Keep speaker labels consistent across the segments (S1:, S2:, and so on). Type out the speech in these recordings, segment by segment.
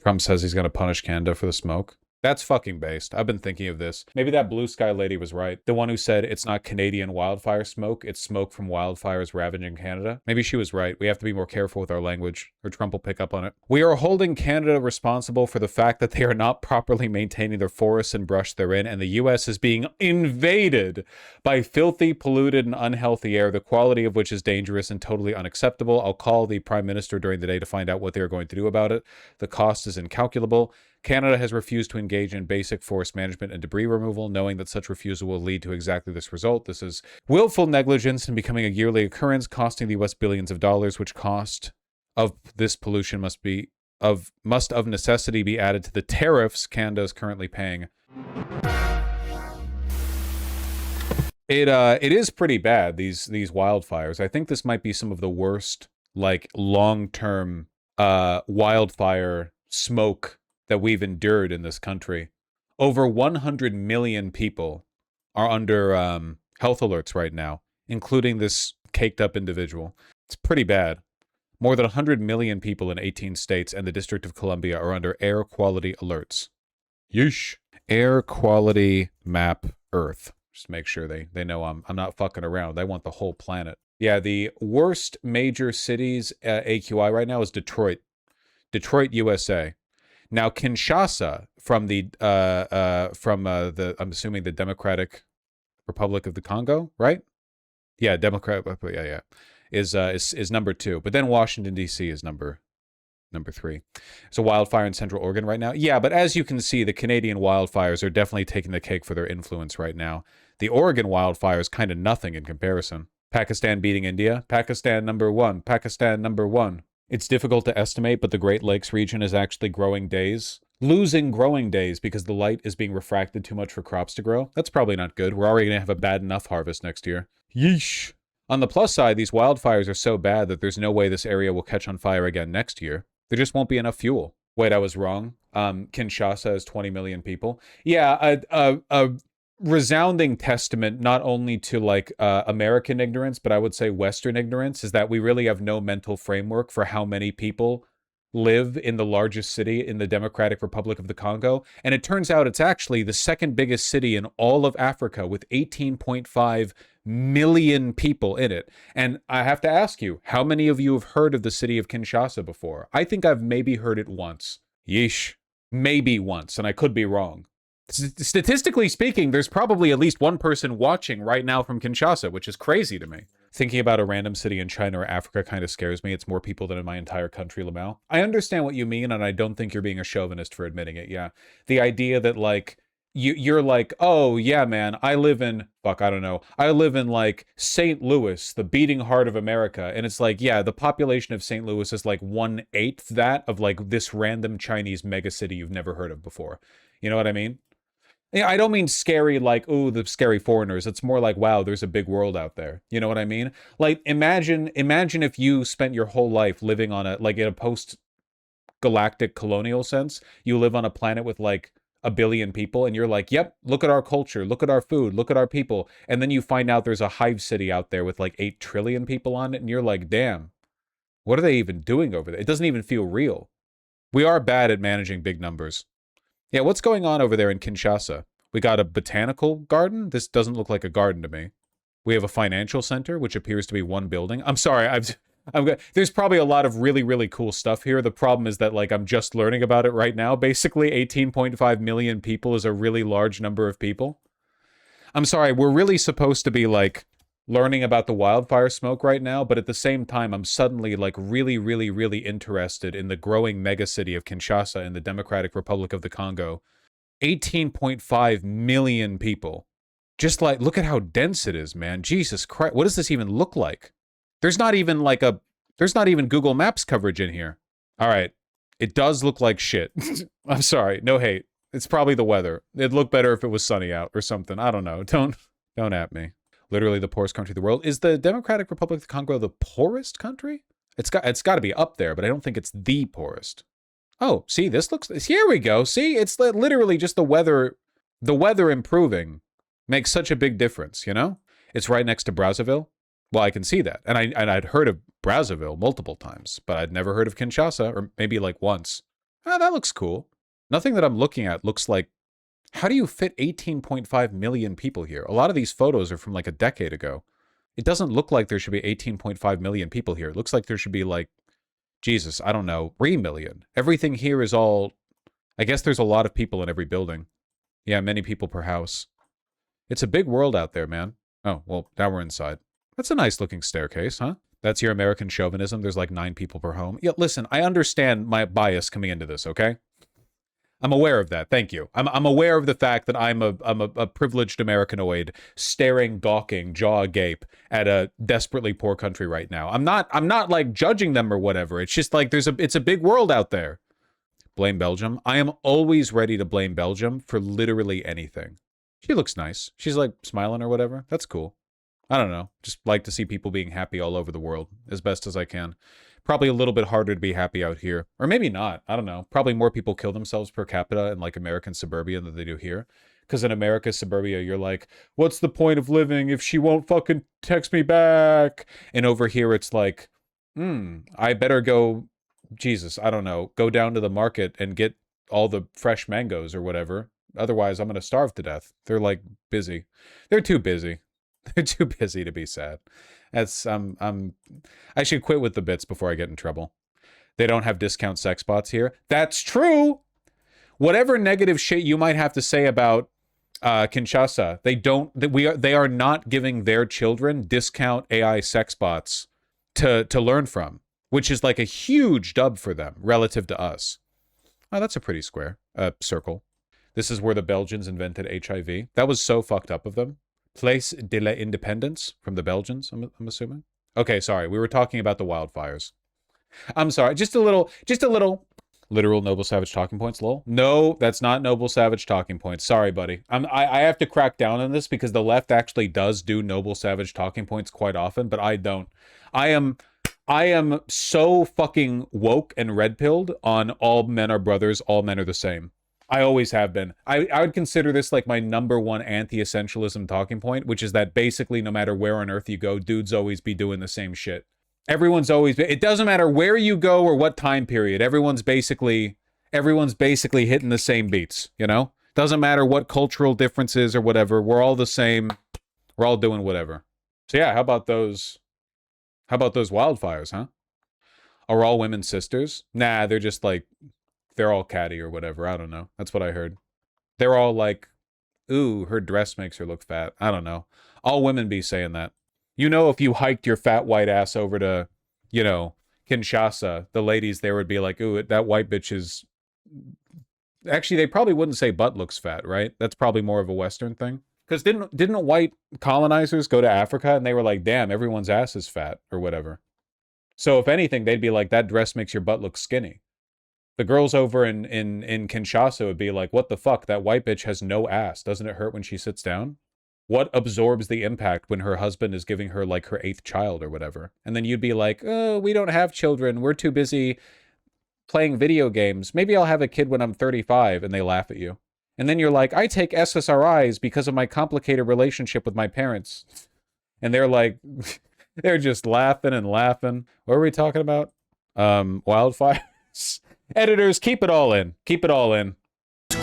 S1: Trump says he's going to punish Canada for the smoke. That's fucking based. I've been thinking of this. Maybe that blue sky lady was right. The one who said it's not Canadian wildfire smoke, it's smoke from wildfires ravaging Canada. Maybe she was right. We have to be more careful with our language, or Trump will pick up on it. We are holding Canada responsible for the fact that they are not properly maintaining their forests and brush therein, and the U.S. is being invaded by filthy, polluted, and unhealthy air, the quality of which is dangerous and totally unacceptable. I'll call the Prime Minister during the day to find out what they are going to do about it. The cost is incalculable. Canada has refused to engage in basic forest management and debris removal, knowing that such refusal will lead to exactly this result. This is willful negligence and becoming a yearly occurrence, costing the U.S. billions of dollars, which cost of this pollution must of necessity be added to the tariffs Canada is currently paying. It is pretty bad, these wildfires. I think this might be some of the worst, like, long-term wildfire smoke that we've endured in this country. Over 100 million people are under health alerts right now, including this caked up individual. It's pretty bad. More than 100 million people in 18 states and the District of Columbia are under air quality alerts. Yeesh. Air quality map Earth. Just make sure they know I'm not fucking around. I want the whole planet. Yeah, the worst major cities AQI right now is Detroit. Detroit, USA. Now, Kinshasa, from the I'm assuming the Democratic Republic of the Congo, right? Yeah, is number 2. But then Washington D.C. is number 3. So wildfire in Central Oregon right now. Yeah, but as you can see, the Canadian wildfires are definitely taking the cake for their influence right now. The Oregon wildfire is kind of nothing in comparison. Pakistan beating India. Pakistan number 1. Pakistan number 1. It's difficult to estimate, but the Great Lakes region is actually losing growing days because the light is being refracted too much for crops to grow. That's probably not good. We're already going to have a bad enough harvest next year. Yeesh. On the plus side, these wildfires are so bad that there's no way this area will catch on fire again next year. There just won't be enough fuel. Wait, I was wrong. Kinshasa has 20 million people. Yeah, a resounding testament not only to like American ignorance, but I would say Western ignorance, is that we really have no mental framework for how many people live in the largest city in the Democratic Republic of the Congo. And it turns out it's actually the second biggest city in all of Africa with 18.5 million people in it. And I have to ask you, how many of you have heard of the city of Kinshasa before? I think I've maybe heard it once. Yeesh. Maybe once, and I could be wrong. Statistically speaking, there's probably at least one person watching right now from Kinshasa, which is crazy to me. Thinking about a random city in China or Africa kind of scares me. It's more people than in my entire country, Lamau. I understand what you mean, and I don't think you're being a chauvinist for admitting it, yeah. The idea that, like, you're like, oh, yeah, man, I live in like St. Louis, the beating heart of America. And it's like, yeah, the population of St. Louis is like 1/8 that of like this random Chinese megacity you've never heard of before. You know what I mean? Yeah, I don't mean scary like, ooh, the scary foreigners. It's more like, wow, there's a big world out there. You know what I mean? Like, imagine if you spent your whole life living on a, like in a post-galactic colonial sense, you live on a planet with like 1 billion people and you're like, yep, look at our culture, look at our food, look at our people. And then you find out there's a hive city out there with like 8 trillion people on it. And you're like, damn, what are they even doing over there? It doesn't even feel real. We are bad at managing big numbers. Yeah, what's going on over there in Kinshasa? We got a botanical garden? This doesn't look like a garden to me. We have a financial center, which appears to be one building. I'm sorry, there's probably a lot of really, really cool stuff here. The problem is that, like, I'm just learning about it right now. Basically, 18.5 million people is a really large number of people. I'm sorry, we're really supposed to be, like, learning about the wildfire smoke right now, but at the same time, I'm suddenly, like, really, really, really interested in the growing megacity of Kinshasa in the Democratic Republic of the Congo. 18.5 million people. Just like, look at how dense it is, man. Jesus Christ. What does this even look like? There's not even Google Maps coverage in here. All right. It does look like shit. I'm sorry. No hate. It's probably the weather. It'd look better if it was sunny out or something. I don't know. Don't at me. Literally the poorest country in the world. Is the Democratic Republic of the Congo the poorest country? It's got to be up there, but I don't think it's the poorest. Oh, see, here we go. See, it's literally just the weather improving makes such a big difference, you know? It's right next to Brazzaville. Well, I can see that. And I'd heard of Brazzaville multiple times, but I'd never heard of Kinshasa, or maybe like once. Oh, that looks cool. Nothing that I'm looking at looks like, how do you fit 18.5 million people here? A lot of these photos are from like a decade ago. It doesn't look like there should be 18.5 million people here. It looks like there should be like, Jesus, I don't know, 3 million. Everything here is all, I guess there's a lot of people in every building. Yeah, many people per house. It's a big world out there, man. Oh, well, now we're inside. That's a nice looking staircase, huh? That's your American chauvinism. There's like 9 people per home. Yeah, listen, I understand my bias coming into this, okay? I'm aware of that. Thank you. I'm aware of the fact that I'm a privileged Americanoid staring, gawking, jaw agape at a desperately poor country right now. I'm not like judging them or whatever. It's just like it's a big world out there. Blame Belgium. I am always ready to blame Belgium for literally anything. She looks nice. She's like smiling or whatever. That's cool. I don't know. Just like to see people being happy all over the world as best as I can. Probably a little bit harder to be happy out here. Or maybe not. I don't know. Probably more people kill themselves per capita in like American suburbia than they do here. Because in America's suburbia, you're like, what's the point of living if she won't fucking text me back? And over here, it's like, I better go, Jesus, I don't know, go down to the market and get all the fresh mangoes or whatever. Otherwise, I'm going to starve to death. They're like busy. They're too busy. They're too busy to be sad. That's I should quit with the bits before I get in trouble. They don't have discount sex bots here. That's true. Whatever negative shit you might have to say about Kinshasa, they are not giving their children discount AI sex bots to learn from, which is like a huge dub for them relative to us. Oh, that's a pretty square circle. This is where the Belgians invented HIV. That was so fucked up of them. Place de l'Independence from the Belgians, I'm assuming. Okay, sorry. We were talking about the wildfires. I'm sorry. Just a little literal Noble Savage talking points, lol. No, that's not Noble Savage talking points. Sorry, buddy. I have to crack down on this because the left actually does do Noble Savage talking points quite often, but I don't. I am so fucking woke and red-pilled on all men are brothers, all men are the same. I always have been. I would consider this like my #1 anti-essentialism talking point, which is that basically no matter where on earth you go, dudes always be doing the same shit. Everyone's always, it doesn't matter where you go or what time period, everyone's basically hitting the same beats, you know? Doesn't matter what cultural differences or whatever, we're all the same, we're all doing whatever. So yeah, how about those wildfires, huh? Are all women sisters? Nah, they're just like, they're all catty or whatever. I don't know. That's what I heard. They're all like, ooh, her dress makes her look fat. I don't know. All women be saying that. You know, if you hiked your fat white ass over to, you know, Kinshasa, the ladies there would be like, ooh, that white bitch is... Actually, they probably wouldn't say butt looks fat, right? That's probably more of a Western thing. Because didn't white colonizers go to Africa and they were like, damn, everyone's ass is fat or whatever. So if anything, they'd be like, that dress makes your butt look skinny. The girls over in Kinshasa would be like, what the fuck? That white bitch has no ass. Doesn't it hurt when she sits down? What absorbs the impact when her husband is giving her like her 8th child or whatever? And then you'd be like, oh, we don't have children. We're too busy playing video games. Maybe I'll have a kid when I'm 35. And they laugh at you. And then you're like, I take SSRIs because of my complicated relationship with my parents. And they're like, they're just laughing and laughing. What were we talking about? Wildfires. Editors, keep it all in. Keep it all in.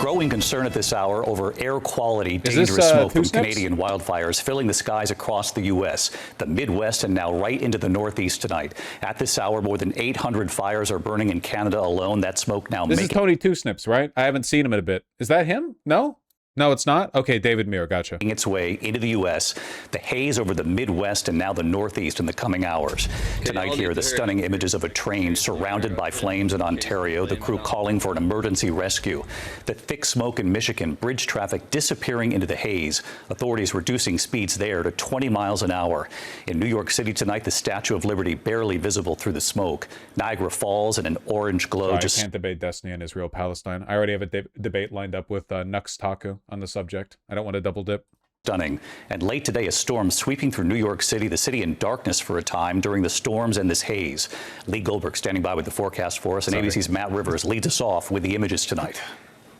S2: Growing concern at this hour over air quality, dangerous smoke from Canadian wildfires filling the skies across the U.S., the Midwest, and now right into the Northeast tonight. At this hour, more than 800 fires are burning in Canada alone. That smoke now
S1: This is Tony Two Snips, right? I haven't seen him in a bit. Is that him? No? No, it's not? Okay, David Muir, gotcha.
S2: Its way into the U.S., the haze over the Midwest and now the Northeast in the coming hours. Tonight here, the stunning images of a train surrounded by flames in Ontario, the crew calling for an emergency rescue. The thick smoke in Michigan, bridge traffic disappearing into the haze. Authorities reducing speeds there to 20 miles an hour. In New York City tonight, the Statue of Liberty barely visible through the smoke. Niagara Falls in an orange glow.
S1: I can't debate destiny in Israel-Palestine. I already have a debate lined up with Nux Taku on the subject. I don't want to double dip.
S2: Stunning. And late today, a storm sweeping through New York City, the city in darkness for a time during the storms and this haze. Lee Goldberg standing by with the forecast for us, and ABC's Matt Rivers leads us off with the images tonight.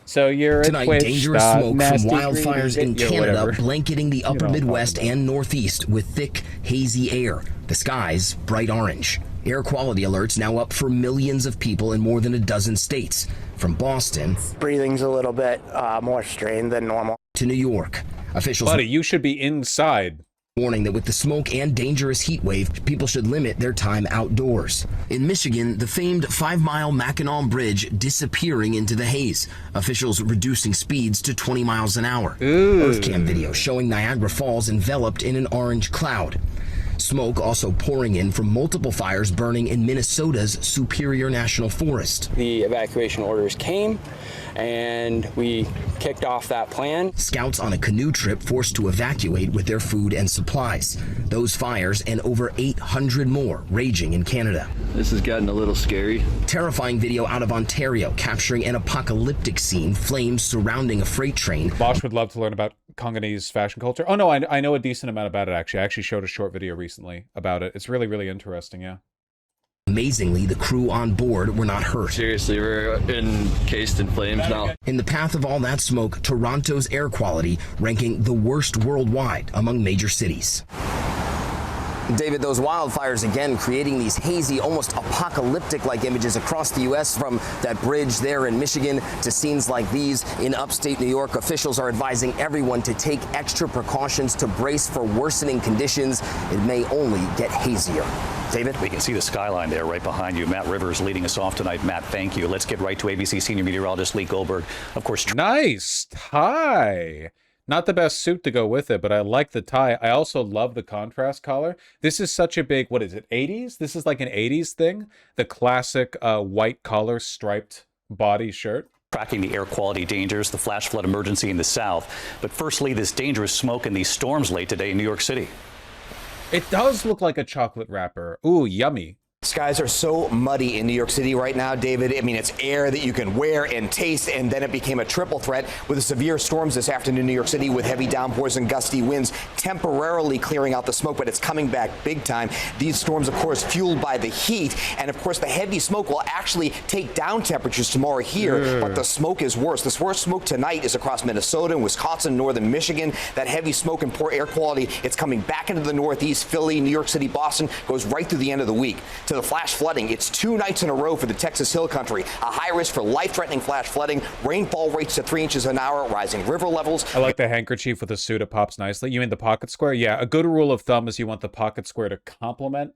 S1: So you're
S3: tonight, dangerous smoke from wildfires in Canada blanketing the upper Midwest and Northeast with thick, hazy air. The skies bright orange. Air quality alerts now up for millions of people in more than a dozen states. From Boston,
S4: breathing's a little bit more strained than normal.
S3: To New York, officials
S1: Buddy, you should be inside.
S3: warning that with the smoke and dangerous heat wave, people should limit their time outdoors. In Michigan, the famed 5-mile Mackinac Bridge disappearing into the haze. Officials reducing speeds to 20 miles an hour. Earthcam video showing Niagara Falls enveloped in an orange cloud. Smoke also pouring in from multiple fires burning in Minnesota's Superior National Forest.
S5: The evacuation orders came, and we kicked off that plan.
S3: Scouts on a canoe trip forced to evacuate with their food and supplies. Those fires and over 800 more raging in Canada.
S6: This has gotten a little scary.
S3: Terrifying video out of Ontario capturing an apocalyptic scene, flames surrounding a freight train.
S1: Bosch would love to learn about Congolese fashion culture. Oh no, I know a decent amount about it actually. I actually showed a short video recently about it. It's really, really interesting, yeah.
S3: Amazingly, the crew on board were not hurt.
S6: Seriously, we're encased in flames now.
S3: In the path of all that smoke, Toronto's air quality ranking the worst worldwide among major cities.
S7: David, those wildfires again creating these hazy, almost apocalyptic-like images across the U.S. from that bridge there in Michigan to scenes like these in upstate New York. Officials are advising everyone to take extra precautions to brace for worsening conditions. It may only get hazier. David?
S2: We can see the skyline there right behind you. Matt Rivers leading us off tonight. Matt, thank you. Let's get right to ABC senior meteorologist Lee Goldberg. Of course,
S1: Nice tie. Not the best suit to go with it, but I like the tie. I also love the contrast collar. This is such a big, what is it, 80s? This is like an 80s thing. The classic white collar striped body shirt.
S2: tracking the air quality dangers, the flash flood emergency in the south. But firstly, this dangerous smoke and these storms late today in New York City.
S1: It does look like a chocolate wrapper. Ooh, yummy.
S8: Skies are so muddy in New York City right now, David. I mean, it's air that you can wear and taste, and then it became a triple threat with the severe storms this afternoon in New York City with heavy downpours and gusty winds temporarily clearing out the smoke, but it's coming back big time. These storms, of course, fueled by the heat, and of course, the heavy smoke will actually take down temperatures tomorrow here, but the smoke is worse. The worst smoke tonight is across Minnesota and Wisconsin, northern Michigan. That heavy smoke and poor air quality, it's coming back into the Northeast, Philly, New York City, Boston, goes right through the end of the week. To the flash flooding, it's 2 nights in a row for the Texas Hill Country. A high risk for life-threatening flash flooding. Rainfall rates to 3 inches an hour, rising river levels.
S1: I like the handkerchief with the suit. It pops nicely. You mean the pocket square? Yeah, a good rule of thumb is you want the pocket square to complement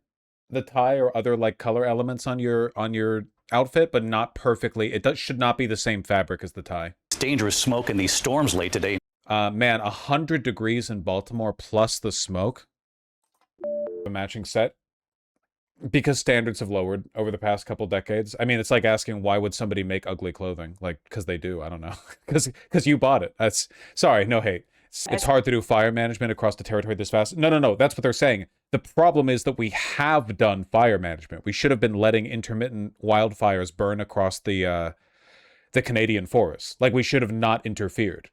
S1: the tie or other like color elements on your outfit, but not perfectly. It should not be the same fabric as the tie.
S2: Dangerous smoke and these storms late today.
S1: Man, 100 degrees in Baltimore plus the smoke. A matching set. Because standards have lowered over the past couple decades. I mean, it's like asking why would somebody make ugly clothing? Like, because they do. I don't know. Because you bought it. That's sorry, no hate. It's hard to do fire management across the territory this fast. No. That's what they're saying. The problem is that we have done fire management. We should have been letting intermittent wildfires burn across the Canadian forests. Like, we should have not interfered.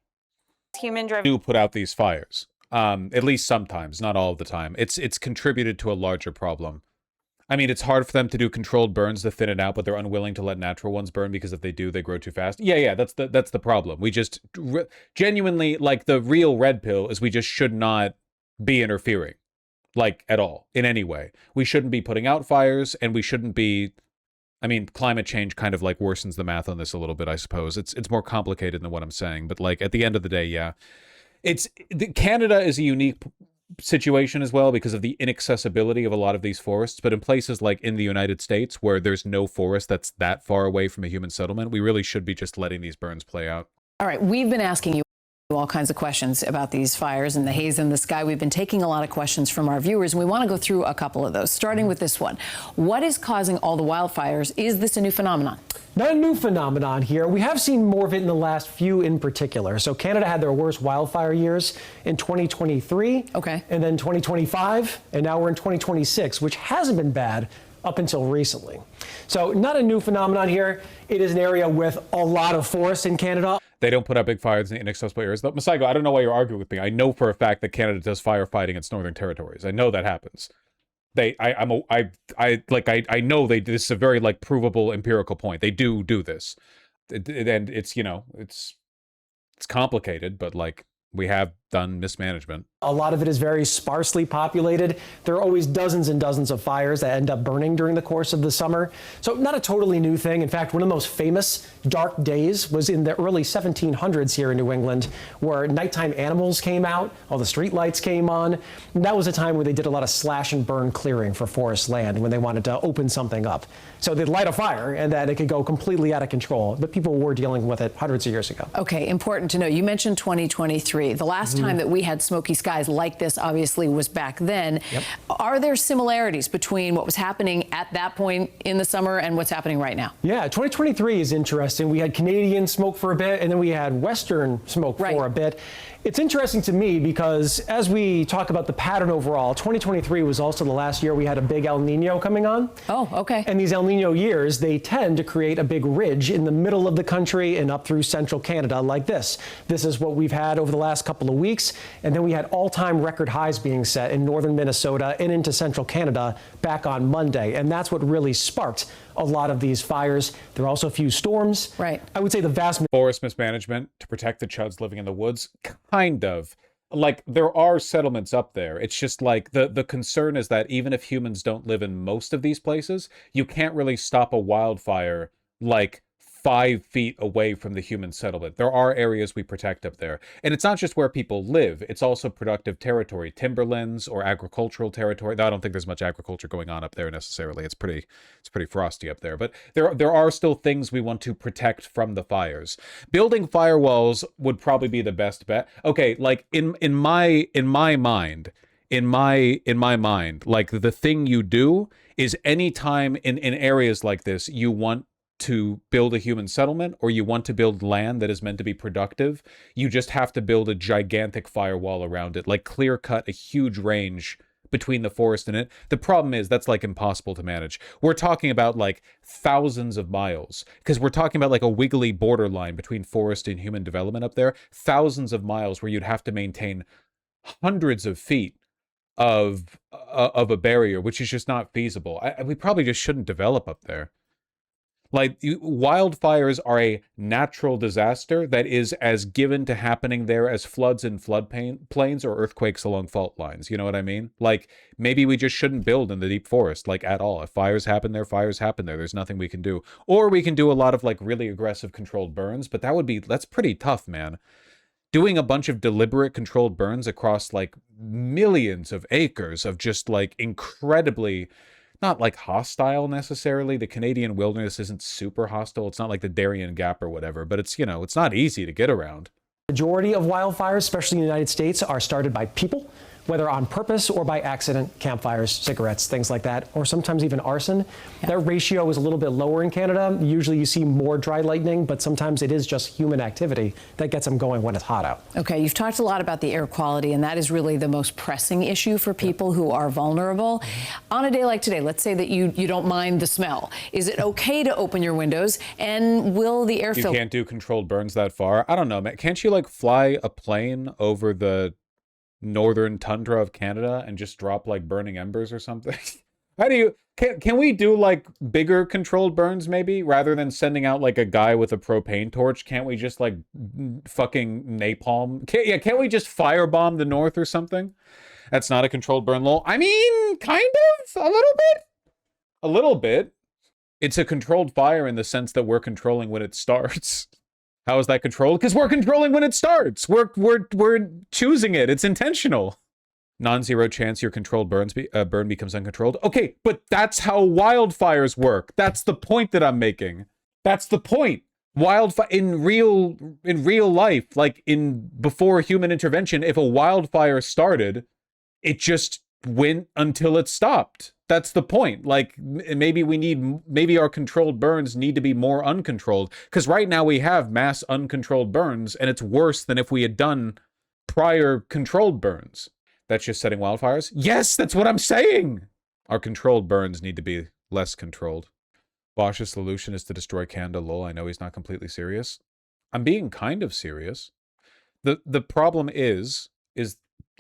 S9: Human-driven.
S1: Do put out these fires. At least sometimes, not all of the time. It's contributed to a larger problem. I mean, it's hard for them to do controlled burns to thin it out, but they're unwilling to let natural ones burn because if they do, they grow too fast. Yeah, that's the problem. We just genuinely, like, the real red pill is we just should not be interfering, like, at all, in any way. We shouldn't be putting out fires, and we shouldn't be, I mean, climate change kind of, like, worsens the math on this a little bit, I suppose. It's more complicated than what I'm saying, but, like, at the end of the day, yeah. Canada is a unique situation as well because of the inaccessibility of a lot of these forests, but in places like in the United States where there's no forest that's that far away from a human settlement, we really should be just letting these burns play out.
S10: All right, we've been asking you all kinds of questions about these fires and the haze in the sky. We've been taking a lot of questions from our viewers, and we want to go through a couple of those, starting with this one. What is causing all the wildfires? Is this a new phenomenon?
S11: Not a new phenomenon here. We have seen more of it in the last few in particular. So Canada had their worst wildfire years in 2023.
S10: Okay.
S11: And then 2025. And now we're in 2026, which hasn't been bad up until recently. So not a new phenomenon here. It is an area with a lot of forest in Canada.
S1: They don't put out big fires in inaccessible areas. Masaigo, I don't know why you're arguing with me. I know for a fact that Canada does firefighting in its northern territories. I know that happens. I know they. This is a very like provable empirical point. They do this, and it's, you know, it's complicated, but like we have done mismanagement.
S11: A lot of it is very sparsely populated. There are always dozens and dozens of fires that end up burning during the course of the summer. So not a totally new thing. In fact, one of the most famous dark days was in the early 1700s here in New England, where nighttime animals came out, all the street lights came on. And that was a time where they did a lot of slash and burn clearing for forest land when they wanted to open something up. So they'd light a fire and then it could go completely out of control. But people were dealing with it hundreds of years ago.
S10: Okay, important to know. You mentioned 2023. The last time that we had smoky skies like this obviously was back then.
S11: Yep.
S10: Are there similarities between what was happening at that point in the summer and what's happening right now?
S11: Yeah, 2023 is interesting. We had Canadian smoke for a bit, and then we had Western smoke for a bit. It's interesting to me because as we talk about the pattern overall, 2023 was also the last year we had a big El Nino coming on.
S10: Oh, okay.
S11: And these El Nino years, they tend to create a big ridge in the middle of the country and up through central Canada like this. This is what we've had over the last couple of weeks. And then we had all-time record highs being set in northern Minnesota and into central Canada back on Monday. And that's what really sparked a lot of these fires. There are also a few storms.
S10: Right.
S11: I would say the vast
S1: Forest mismanagement to protect the chuds living in the woods, kind of. Like, there are settlements up there. It's just like the concern is that even if humans don't live in most of these places, you can't really stop a wildfire like 5 feet away from the human settlement. There are areas we protect up there. And it's not just where people live, it's also productive territory, timberlands or agricultural territory. Though I don't think there's much agriculture going on up there necessarily. It's pretty frosty up there. But there are still things we want to protect from the fires. Building firewalls would probably be the best bet. Okay, like in my mind, like the thing you do is anytime in areas like this you want to build a human settlement or you want to build land that is meant to be productive, you just have to build a gigantic firewall around it, like clear cut a huge range between the forest and it. The problem is that's like impossible to manage. We're talking about like thousands of miles because we're talking about like a wiggly borderline between forest and human development up there. Thousands of miles where you'd have to maintain hundreds of feet of a barrier, which is just not feasible. We probably just shouldn't develop up there. Like, wildfires are a natural disaster that is as given to happening there as floods in floodplains or earthquakes along fault lines. You know what I mean? Like, maybe we just shouldn't build in the deep forest, like, at all. If fires happen there, fires happen there. There's nothing we can do. Or we can do a lot of, like, really aggressive controlled burns, but that's pretty tough, man. Doing a bunch of deliberate controlled burns across, like, millions of acres of just, like, incredibly... not like hostile necessarily. The Canadian wilderness isn't super hostile. It's not like the Darien Gap or whatever, but it's, you know, it's not easy to get around.
S11: majority of wildfires, especially in the United States, are started by people, whether on purpose or by accident, campfires, cigarettes, things like that, or sometimes even arson. Yeah. That ratio is a little bit lower in Canada. Usually you see more dry lightning, but sometimes it is just human activity that gets them going when it's hot out.
S10: Okay, you've talked a lot about the air quality, and that is really the most pressing issue for people who are vulnerable. On a day like today, let's say that you don't mind the smell. Is it okay to open your windows, and will the air filter...
S1: You can't do controlled burns that far? I don't know, man. Can't you, like, fly a plane over the northern tundra of Canada and just drop like burning embers or something? How do you can we do like bigger controlled burns maybe rather than sending out like a guy with a propane torch? Can't we just like fucking napalm? Can't we just firebomb the north or something? That's not a controlled burn, lol. I mean, kind of, a little bit. It's a controlled fire in the sense that we're controlling when it starts. How is that controlled? Because we're controlling when it starts. We're choosing it. It's intentional. Non-zero chance your controlled burn becomes uncontrolled. Okay, but that's how wildfires work. That's the point that I'm making. That's the point. Wildfire in real life, like before human intervention, if a wildfire started, it just went until it stopped. That's the point. Like, maybe our controlled burns need to be more uncontrolled, because right now we have mass uncontrolled burns, and it's worse than if we had done prior controlled burns. That's just setting wildfires? Yes, that's what I'm saying! Our controlled burns need to be less controlled. Bosch's solution is to destroy Canada, lol. I know he's not completely serious. I'm being kind of serious. The problem is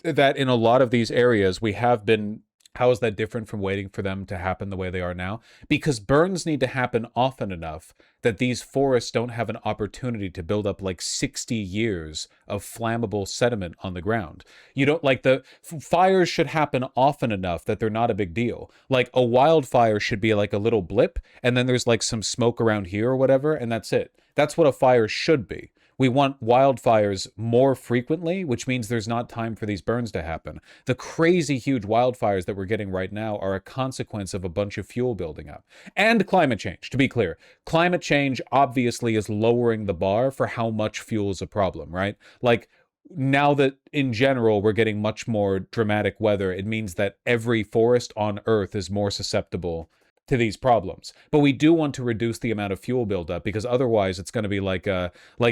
S1: that in a lot of these areas, we have been How is that different from waiting for them to happen the way they are now? Because burns need to happen often enough that these forests don't have an opportunity to build up like 60 years of flammable sediment on the ground. You don't like the fires should happen often enough that they're not a big deal. Like a wildfire should be like a little blip, and then there's like some smoke around here or whatever, and that's it. That's what a fire should be. We want wildfires more frequently, which means there's not time for these burns to happen. The crazy huge wildfires that we're getting right now are a consequence of a bunch of fuel building up. And climate change, to be clear. Climate change obviously is lowering the bar for how much fuel is a problem, right? Like, now that in general we're getting much more dramatic weather, it means that every forest on Earth is more susceptible to these problems. But we do want to reduce the amount of fuel buildup, because otherwise it's going to be like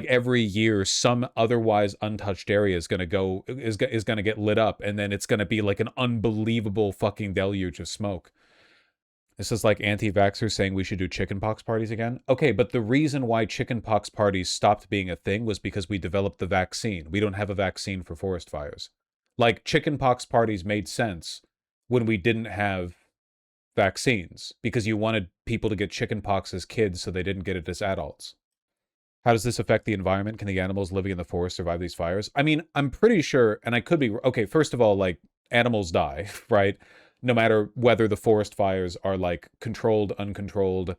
S1: every year some otherwise untouched area is going to get lit up, and then it's going to be like an unbelievable fucking deluge of smoke. This is like anti-vaxxers saying we should do chickenpox parties again. Okay, but the reason why chickenpox parties stopped being a thing was because we developed the vaccine. We don't have a vaccine for forest fires. Like, chickenpox parties made sense when we didn't have vaccines, because you wanted people to get chickenpox as kids so they didn't get it as adults. How does this affect the environment? Can the animals living in the forest survive these fires? I mean, I'm pretty sure, and I could be, okay, first of all, like, animals die, right? No matter whether the forest fires are like controlled, uncontrolled,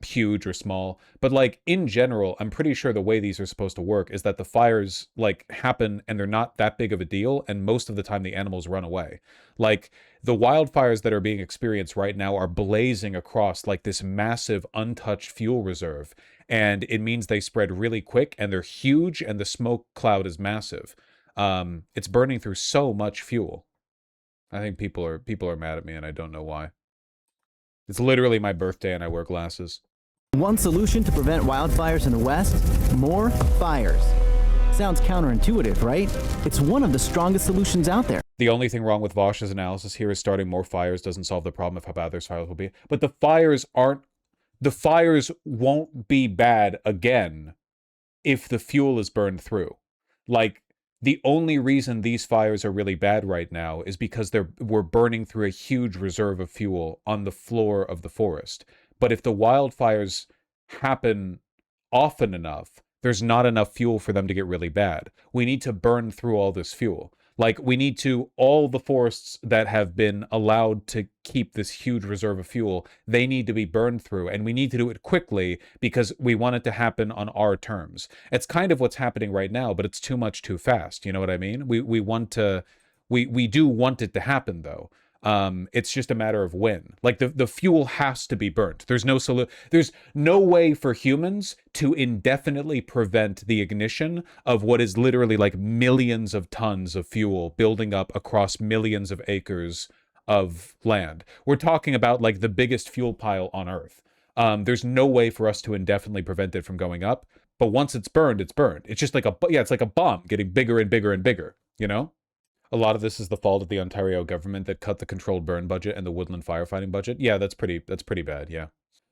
S1: huge or small. But like in general, I'm pretty sure the way these are supposed to work is that the fires like happen and they're not that big of a deal, and most of the time the animals run away. Like the wildfires that are being experienced right now are blazing across like this massive untouched fuel reserve, and it means they spread really quick and they're huge and the smoke cloud is massive. It's burning through so much fuel. I think people are mad at me, and I don't know why. It's literally my birthday and I wear glasses.
S9: One solution to prevent wildfires in the West? More fires. Sounds counterintuitive, right? It's one of the strongest solutions out there.
S1: The only thing wrong with Vosh's analysis here is starting more fires doesn't solve the problem of how bad those fires will be. But the fires won't be bad again if the fuel is burned through. Like, the only reason these fires are really bad right now is because we're burning through a huge reserve of fuel on the floor of the forest. But if the wildfires happen often enough, there's not enough fuel for them to get really bad. We need to burn through all this fuel. Like, we need to, all the forests that have been allowed to keep this huge reserve of fuel, they need to be burned through, and we need to do it quickly because we want it to happen on our terms. It's kind of what's happening right now, but it's too much too fast. You know what I mean? We do want it to happen though. It's just a matter of when. Like the fuel has to be burnt. There's no way for humans to indefinitely prevent the ignition of what is literally like millions of tons of fuel building up across millions of acres of land. We're talking about like the biggest fuel pile on Earth. There's no way for us to indefinitely prevent it from going up. But once it's burned, it's burned. It's just like it's like a bomb getting bigger and bigger and bigger, you know? A lot of this is the fault of the Ontario government that cut the controlled burn budget and the woodland firefighting budget. Yeah, that's pretty bad, yeah.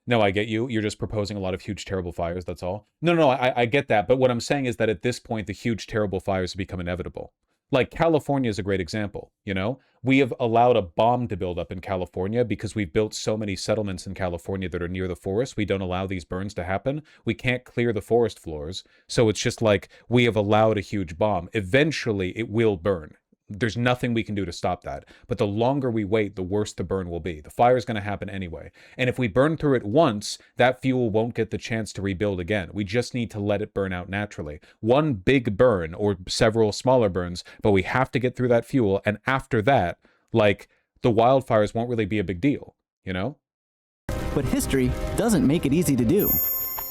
S1: No, I get you. You're just proposing a lot of huge, terrible fires, that's all. No, I get that. But what I'm saying is that at this point, the huge, terrible fires have become inevitable. Like, California is a great example, you know? We have allowed a bomb to build up in California because we've built so many settlements in California that are near the forest. We don't allow these burns to happen. We can't clear the forest floors. So it's just like we have allowed a huge bomb. Eventually, it will burn. There's nothing we can do to stop that. But the longer we wait, the worse the burn will be. The fire is going to happen anyway. And if we burn through it once, that fuel won't get the chance to rebuild again. We just need to let it burn out naturally. One big burn or several smaller burns, but we have to get through that fuel. And after that, like, the wildfires won't really be a big deal, you know?
S9: But history doesn't make it easy to do.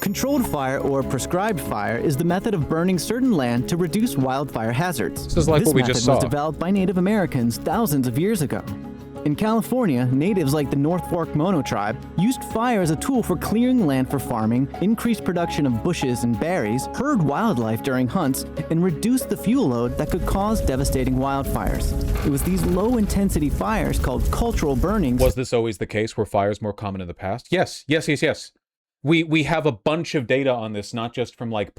S9: Controlled fire or prescribed fire is the method of burning certain land to reduce wildfire hazards.
S1: This is like what we just saw.
S9: This method was developed by Native Americans thousands of years ago. In California, natives like the North Fork Mono tribe used fire as a tool for clearing land for farming, increased production of bushes and berries, herd wildlife during hunts, and reduced the fuel load that could cause devastating wildfires. It was these low-intensity fires called cultural burnings.
S1: Was this always the case? Were fires more common in the past? Yes. We have a bunch of data on this, not just from like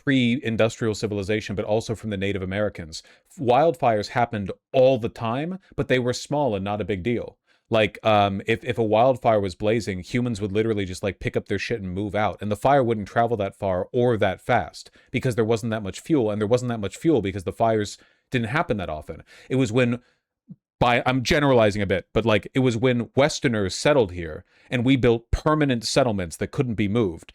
S1: pre-industrial civilization, but also from the Native Americans. Wildfires happened all the time, but they were small and not a big deal. Like, if a wildfire was blazing, humans would literally just like pick up their shit and move out, and the fire wouldn't travel that far or that fast because there wasn't that much fuel, and there wasn't that much fuel because the fires didn't happen that often. It was when, I'm generalizing a bit, but like it was when Westerners settled here and we built permanent settlements that couldn't be moved,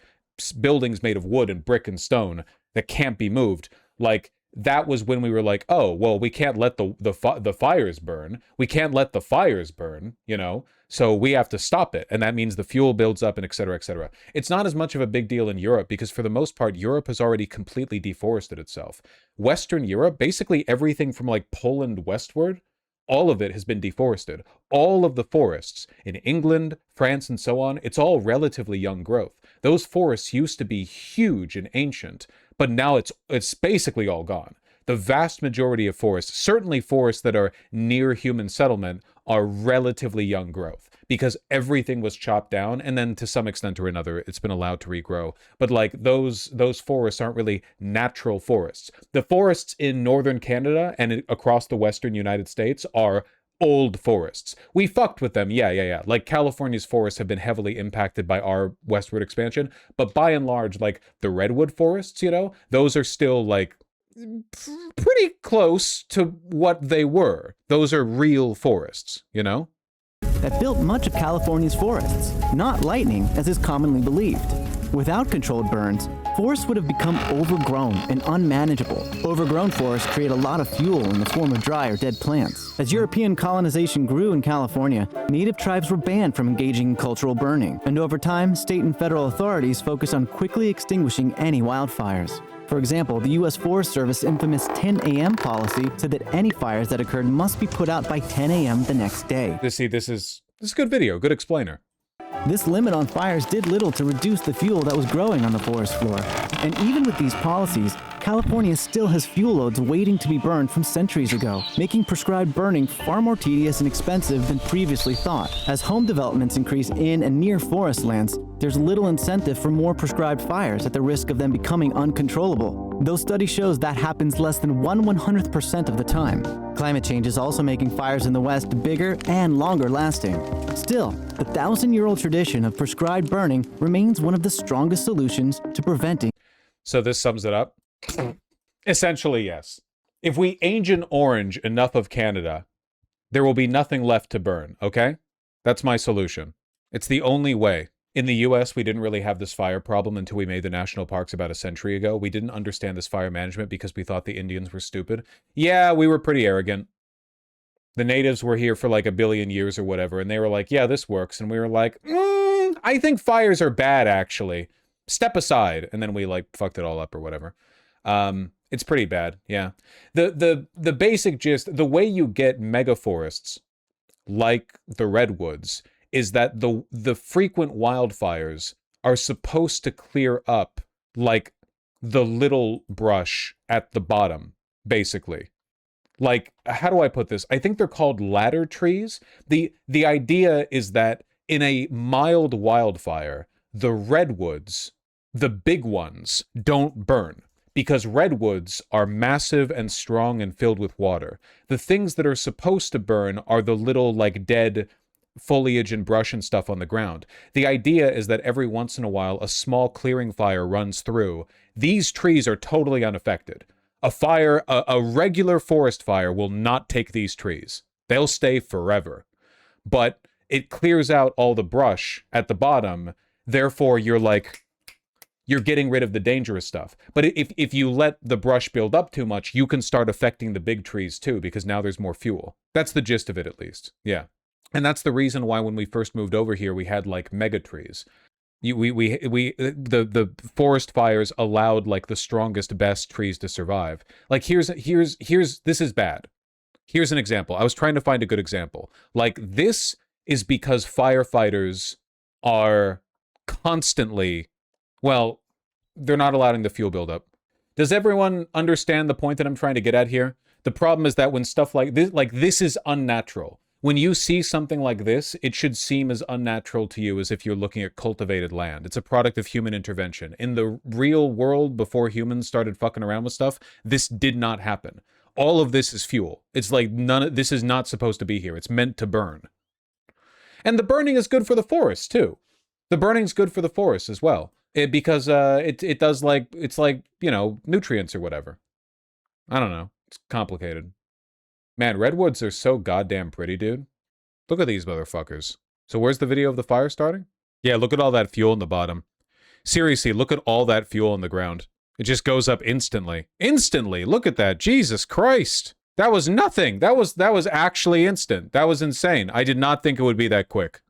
S1: buildings made of wood and brick and stone that can't be moved. Like, that was when we were like, oh, well, we can't let the fires burn. We can't let the fires burn, you know? So we have to stop it. And that means the fuel builds up and et cetera, et cetera. It's not as much of a big deal in Europe because for the most part, Europe has already completely deforested itself. Western Europe, basically everything from like Poland westward, all of it has been deforested. All of the forests in England, France, and so on, it's all relatively young growth. Those forests used to be huge and ancient, but now it's basically all gone. The vast majority of forests, certainly forests that are near human settlement, are relatively young growth because everything was chopped down, and then to some extent or another, it's been allowed to regrow. But like those forests aren't really natural forests. The forests in northern Canada and across the western United States are old forests. We fucked with them, yeah. Like California's forests have been heavily impacted by our westward expansion, but by and large, like the redwood forests, you know, those are still like pretty close to what they were. Those are real forests, you know?
S9: That built much of California's forests, not lightning as is commonly believed. Without controlled burns, forests would have become overgrown and unmanageable. Overgrown forests create a lot of fuel in the form of dry or dead plants. As European colonization grew in California, native tribes were banned from engaging in cultural burning, and over time, state and federal authorities focused on quickly extinguishing any wildfires. For example, the U.S. Forest Service infamous 10 a.m. policy said that any fires that occurred must be put out by 10 a.m. the next day.
S1: This is a good video, good explainer.
S9: This limit on fires did little to reduce the fuel that was growing on the forest floor. And even with these policies, California still has fuel loads waiting to be burned from centuries ago, making prescribed burning far more tedious and expensive than previously thought. As home developments increase in and near forest lands, there's little incentive for more prescribed fires at the risk of them becoming uncontrollable. Though study shows that happens less than 1/100th% of the time. Climate change is also making fires in the West bigger and longer lasting. Still, the 1,000-year-old tradition of prescribed burning remains one of the strongest solutions to preventing.
S1: So this sums it up. Essentially, yes. If we Agent Orange enough of Canada, there will be nothing left to burn, okay? That's my solution. It's the only way. In the US, we didn't really have this fire problem until we made the national parks about a century ago. We didn't understand this fire management because we thought the Indians were stupid. Yeah, we were pretty arrogant. The natives were here for like 1 billion years or whatever, and they were like, yeah, this works. And we were like, I think fires are bad, actually. Step aside. And then we like fucked it all up or whatever. It's pretty bad, yeah. The basic gist, the way you get megaforests like the redwoods is that the frequent wildfires are supposed to clear up like the little brush at the bottom, basically. Like, how do I put this? I think they're called ladder trees. The idea is that in a mild wildfire, the redwoods, the big ones, don't burn. Because redwoods are massive and strong and filled with water. The things that are supposed to burn are the little, like, dead foliage and brush and stuff on the ground. The idea is that every once in a while, a small clearing fire runs through. These trees are totally unaffected. A regular forest fire will not take these trees. They'll stay forever. But it clears out all the brush at the bottom. Therefore, you're getting rid of the dangerous stuff. But if you let the brush build up too much, you can start affecting the big trees too, because now there's more fuel. That's the gist of it, at least. Yeah. And that's the reason why when we first moved over here, we had like mega trees. The forest fires allowed like the strongest, best trees to survive. Like here's this is bad. Here's an example. I was trying to find a good example. Like this is because firefighters are constantly, well, they're not allowing the fuel buildup. Does everyone understand the point that I'm trying to get at here? The problem is that when stuff like this is unnatural. When you see something like this, it should seem as unnatural to you as if you're looking at cultivated land. It's a product of human intervention. In the real world, before humans started fucking around with stuff, this did not happen. All of this is fuel. It's like this is not supposed to be here. It's meant to burn. And the burning is good for the forest too. The burning's good for the forest as well. Because it does it's like, you know, nutrients or whatever. I don't know. It's complicated. Man, redwoods are so goddamn pretty, dude. Look at these motherfuckers. So where's the video of the fire starting? Yeah, look at all that fuel in the bottom. Seriously, look at all that fuel on the ground. It just goes up instantly. Instantly! Look at that. Jesus Christ. That was nothing. That was actually instant. That was insane. I did not think it would be that quick.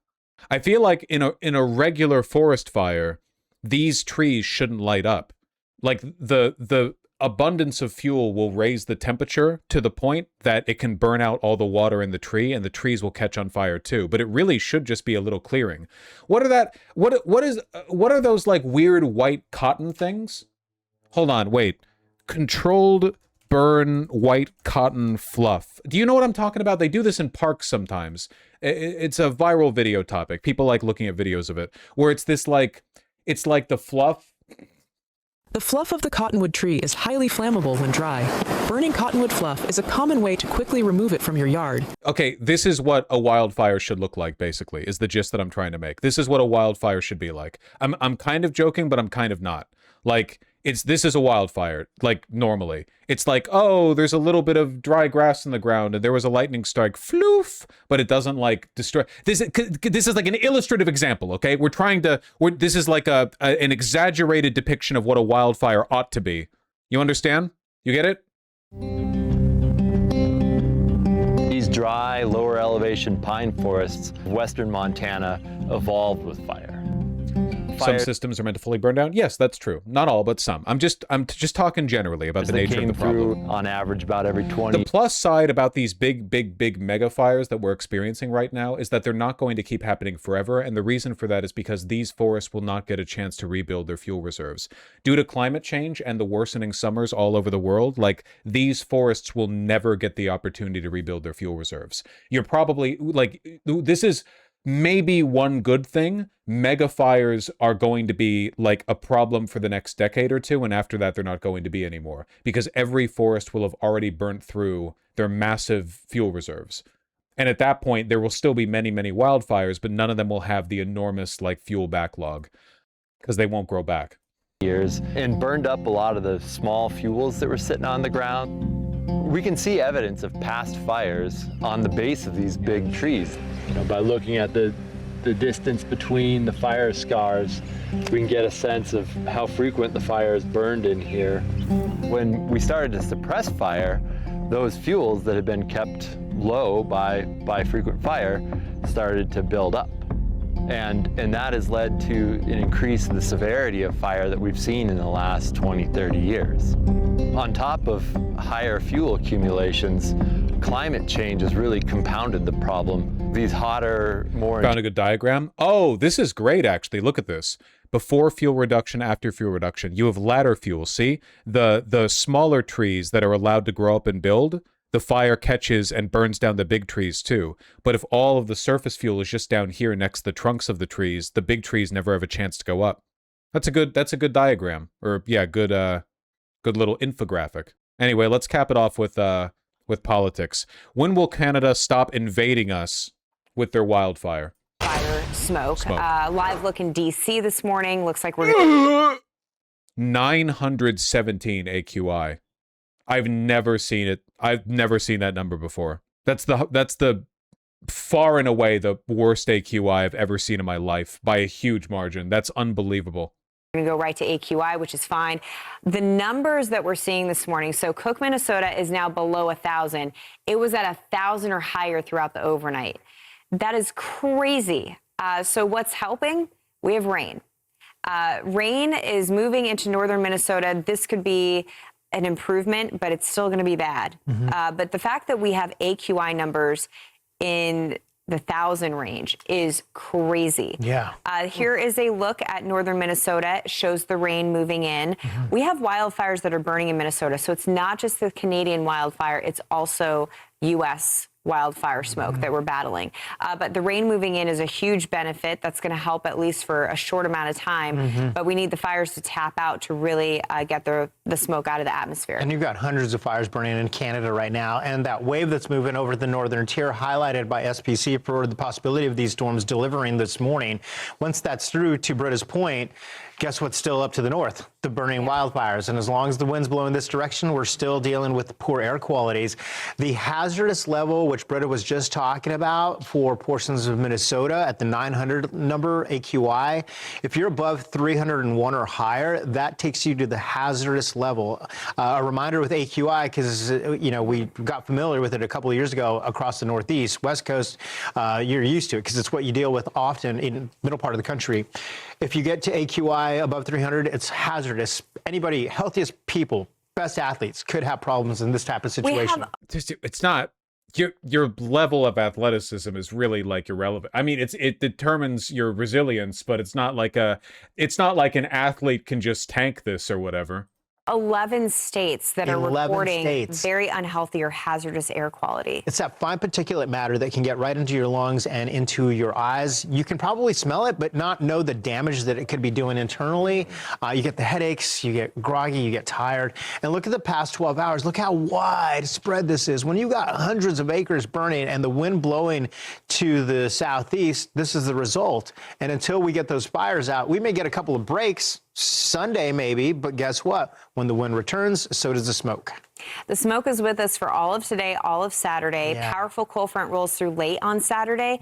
S1: I feel like in a regular forest fire, these trees shouldn't light up. Like the abundance of fuel will raise the temperature to the point that it can burn out all the water in the tree, and the trees will catch on fire too. But it really should just be a little clearing. What are those like weird white cotton things? Hold on, wait. Controlled burn white cotton fluff. Do you know what I'm talking about? They do this in parks sometimes. It's a viral video topic. People like looking at videos of it, where it's this like, it's like the fluff.
S12: The fluff of the cottonwood tree is highly flammable when dry. Burning cottonwood fluff is a common way to quickly remove it from your yard. Okay,
S1: this is what a wildfire should look like, basically, is the gist that I'm trying to make. This is what a wildfire should be like. I'm kind of joking, but I'm kind of not. Like, this is a wildfire, like, normally. It's like, oh, there's a little bit of dry grass in the ground, and there was a lightning strike, floof, but it doesn't, like, destroy. This is like an illustrative example, okay? This is like an exaggerated depiction of what a wildfire ought to be. You understand? You get it?
S6: These dry, lower elevation pine forests of western Montana evolved with fire.
S1: Some systems are meant to fully burn down. Yes, that's true. Not all, but some. I'm just talking generally about the nature of the problem.
S6: On average, about every 20.
S1: The plus side about these big mega fires that we're experiencing right now is that they're not going to keep happening forever, and the reason for that is because these forests will not get a chance to rebuild their fuel reserves. Due to climate change and the worsening summers all over the world, like, these forests will never get the opportunity to rebuild their fuel reserves. You're probably, like, this is maybe one good thing. Mega fires are going to be like a problem for the next decade or two, and after that they're not going to be anymore, because every forest will have already burnt through their massive fuel reserves. And at that point there will still be many wildfires, but none of them will have the enormous like fuel backlog, because they won't grow back.
S6: Years, and burned up a lot of the small fuels that were sitting on the ground. We can see evidence of past fires on the base of these big trees. You know, by looking at the distance between the fire scars, we can get a sense of how frequent the fires burned in here. When we started to suppress fire, those fuels that had been kept low by frequent fire started to build up. And that has led to an increase in the severity of fire that we've seen in the last 20, 30 years. On top of higher fuel accumulations, climate change has really compounded the problem. These hotter, more...
S1: Found a good diagram? Oh, this is great, actually. Look at this. Before fuel reduction, after fuel reduction. You have ladder fuel, see? The smaller trees that are allowed to grow up and build, the fire catches and burns down the big trees too. But if all of the surface fuel is just down here next to the trunks of the trees, the big trees never have a chance to go up. That's a good diagram. Or yeah, good little infographic. Anyway, let's cap it off with politics. When will Canada stop invading us with their wildfire?
S13: Fire, smoke. Live look in DC this morning. Looks like we're
S1: 917 AQI. I've never seen it. I've never seen that number before. That's the far and away the worst AQI I've ever seen in my life by a huge margin. That's unbelievable.
S13: We're going to go right to AQI, which is fine. The numbers that we're seeing this morning, so Cook, Minnesota is now below 1,000. It was at 1,000 or higher throughout the overnight. That is crazy. So what's helping? We have rain. Rain is moving into northern Minnesota. This could be an improvement, but it's still going to be bad. But the fact that we have AQI numbers in the 1,000 range is crazy.
S4: Yeah.
S13: Here is a look at northern Minnesota. It shows the rain moving in. We have wildfires that are burning in Minnesota. So it's not just the Canadian wildfire, it's also U.S. wildfire smoke that we're battling. But the rain moving in is a huge benefit. That's going to help at least for a short amount of time. But we need the fires to tap out to really get the smoke out of the atmosphere.
S14: And you've got hundreds of fires burning in Canada right now. And that wave that's moving over the northern tier, highlighted by SPC for the possibility of these storms delivering this morning. Once that's through to Britta's point, guess what's still up to the north? The burning wildfires. And as long as the wind's blowing this direction, we're still dealing with poor air qualities. The hazardous level, which Britta was just talking about for portions of Minnesota at the 900 number AQI, if you're above 301 or higher, that takes you to the hazardous level. A reminder with AQI, because we got familiar with it a couple of years ago across the Northeast, West Coast, you're used to it because it's what you deal with often in the middle part of the country. If you get to AQI above 300, it's hazardous. Anybody, healthiest people, best athletes could have problems in this type of situation.
S1: It's not your level of athleticism is really like irrelevant. I mean, it determines your resilience, but it's not like an athlete can just tank this or whatever.
S13: 11 states that are reporting very unhealthy or hazardous air quality.
S14: It's that fine particulate matter that can get right into your lungs and into your eyes. You can probably smell it, but not know the damage that it could be doing internally. You get the headaches, you get groggy, you get tired. And look at the past 12 hours. Look how widespread this is. When you got hundreds of acres burning and the wind blowing to the southeast, this is the result. And until we get those fires out, we may get a couple of breaks. Sunday maybe, but guess what? When the wind returns, so does the smoke.
S13: The smoke is with us for all of today, all of Saturday. Yeah. Powerful cold front rolls through late on Saturday.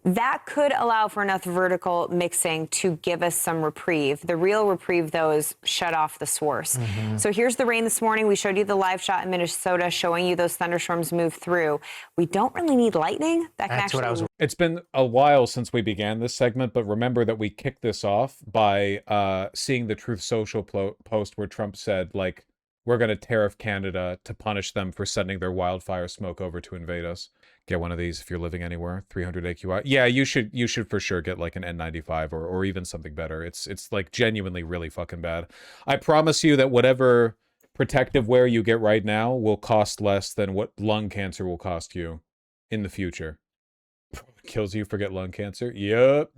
S13: That could allow for enough vertical mixing to give us some reprieve. The real reprieve, though, is shut off the source. So here's the rain this morning. We showed you the live shot in Minnesota showing you those thunderstorms move through. We don't really need lightning.
S1: It's been a while since we began this segment, but remember that we kicked this off by seeing the Truth Social post where Trump said, like, we're going to tariff Canada to punish them for sending their wildfire smoke over to invade us. Get one of these if you're living anywhere. 300 AQI. Yeah, you should for sure get like an N95 or even something better. It's like genuinely really fucking bad. I promise you that whatever protective wear you get right now will cost less than what lung cancer will cost you in the future. Kills you for get lung cancer. Yep.